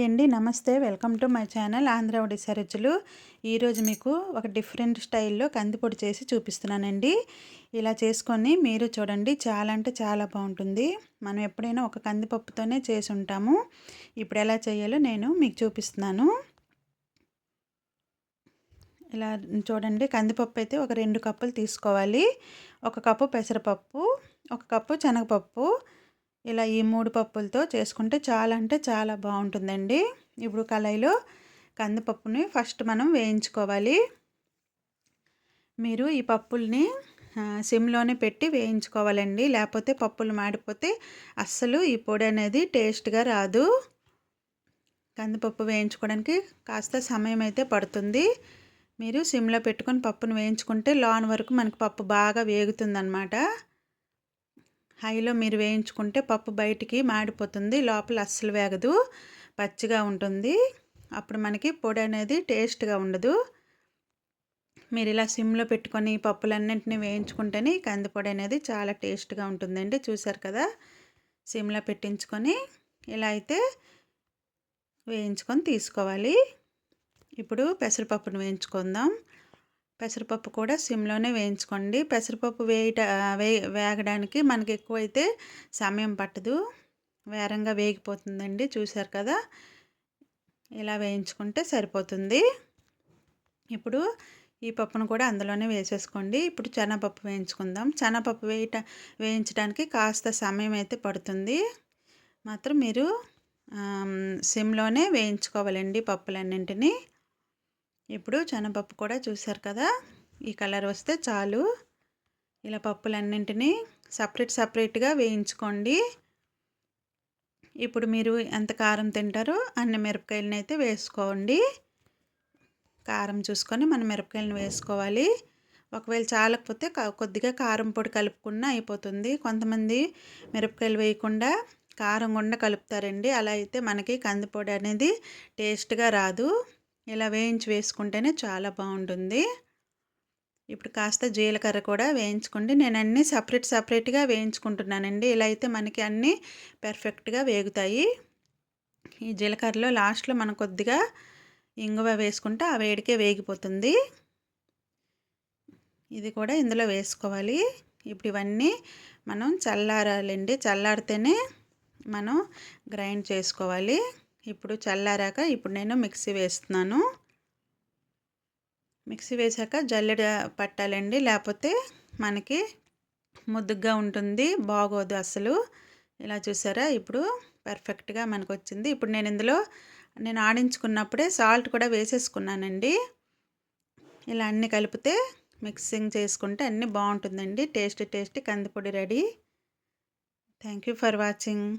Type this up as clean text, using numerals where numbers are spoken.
Hi అండి, నమస్తే. Welcome to my channel Andhra Odisha రుచులు. ఈరోజు మీకు ఒక డిఫరెంట్ స్టైల్లో కందిపొడి చేసి చూపిస్తున్నానండి. ఇలా చేసుకొని మీరు చూడండి, చాలా అంటే చాలా బాగుంటుంది. మనం ఎప్పుడైనా ఒక కందిపప్పుతోనే చేసి ఉంటాము. ఇప్పుడు ఎలా చేయాలో నేను మీకు చూపిస్తున్నాను. ఇలా చూడండి, కందిపప్పు అయితే ఒక 2 కప్పులు తీసుకోవాలి. 1 కప్పు పెసరపప్పు, 1 కప్పు శనగపప్పు. ఇలా ఈ 3 పప్పులతో చేసుకుంటే చాలా అంటే చాలా బాగుంటుందండి. ఇప్పుడు కళాయిలో కందిపప్పుని ఫస్ట్ మనం వేయించుకోవాలి. మీరు ఈ పప్పుల్ని సిమ్లోనే పెట్టి వేయించుకోవాలండి, లేకపోతే పప్పులు మాడిపోతే అస్సలు ఈ పొడి అనేది టేస్ట్గా రాదు. కందిపప్పు వేయించుకోవడానికి కాస్త సమయం అయితే పడుతుంది. మీరు సిమ్లో పెట్టుకొని పప్పును వేయించుకుంటే లోన్ వరకు మనకు పప్పు బాగా వేగుతుందన్నమాట. హైలో మీరు వేయించుకుంటే పప్పు బయటికి మాడిపోతుంది, లోపల అస్సలు వేగదు, పచ్చిగా ఉంటుంది. అప్పుడు మనకి పొడి అనేది టేస్ట్గా ఉండదు. మీరు ఇలా సిమ్లో పెట్టుకొని పప్పులన్నింటినీ వేయించుకుంటేనే కందిపొడి అనేది చాలా టేస్ట్గా ఉంటుందండి. చూసారు కదా, సిమ్లో పెట్టించుకొని ఇలా అయితే వేయించుకొని తీసుకోవాలి. ఇప్పుడు పెసరపప్పును వేయించుకుందాం. పెసరపప్పు కూడా సిమ్లోనే వేయించుకోండి. పెసరపప్పు వేగడానికి మనకి ఎక్కువైతే సమయం పట్టదు, వేరంగా వేగిపోతుందండి. చూసారు కదా, ఇలా వేయించుకుంటే సరిపోతుంది. ఇప్పుడు ఈ పప్పును కూడా అందులోనే వేసేసుకోండి. ఇప్పుడు శనగపప్పు వేయించుకుందాం. శనగపప్పు వేయించడానికి కాస్త సమయం అయితే పడుతుంది. మాత్రం మీరు సిమ్లోనే వేయించుకోవాలండి పప్పులన్నింటినీ. ఇప్పుడు శనగపప్పు కూడా చూసారు కదా, ఈ కలర్ వస్తే చాలు. ఇలా పప్పులన్నింటినీ సపరేట్గా వేయించుకోండి. ఇప్పుడు మీరు ఎంత కారం తింటారో అన్ని మిరపకాయలను అయితే వేసుకోండి. కారం చూసుకొని మన మిరపకాయలను వేసుకోవాలి. ఒకవేళ చాలకపోతే కొద్దిగా కారం పొడి కలుపుకున్నా అయిపోతుంది. కొంతమంది మిరపకాయలు వేయకుండా కారం గుండా కలుపుతారండి. అలా అయితే మనకి కందిపొడి అనేది టేస్ట్గా రాదు. ఇలా వేయించి వేసుకుంటేనే చాలా బాగుంటుంది. ఇప్పుడు కాస్త జీలకర్ర కూడా వేయించుకోండి. నేను అన్నీ సపరేట్గా వేయించుకుంటున్నానండి. ఇలా అయితే మనకి అన్నీ పర్ఫెక్ట్గా వేగుతాయి. ఈ జీలకర్రలో లాస్ట్లో మనం కొద్దిగా ఇంగువ వేసుకుంటే ఆ వేడికే వేగిపోతుంది. ఇది కూడా ఇందులో వేసుకోవాలి. ఇప్పుడు ఇవన్నీ మనం చల్లారాలండి. చల్లారితేనే మనం గ్రైండ్ చేసుకోవాలి. ఇప్పుడు చల్లారాక ఇప్పుడు నేను మిక్సీ వేస్తున్నాను. మిక్సీ వేసాక జల్లెడ పట్టాలండి, లేకపోతే మనకి ముద్దుగా ఉంటుంది, బాగోదు అసలు. ఇలా చూసారా, ఇప్పుడు పర్ఫెక్ట్గా మనకు వచ్చింది. ఇప్పుడు నేను ఆడించుకున్నప్పుడే సాల్ట్ కూడా వేసేసుకున్నానండి. ఇలా అన్నీ కలిపితే మిక్సింగ్ చేసుకుంటే అన్నీ బాగుంటుందండి. టేస్టీ కందిపొడి ready. Thank you for watching.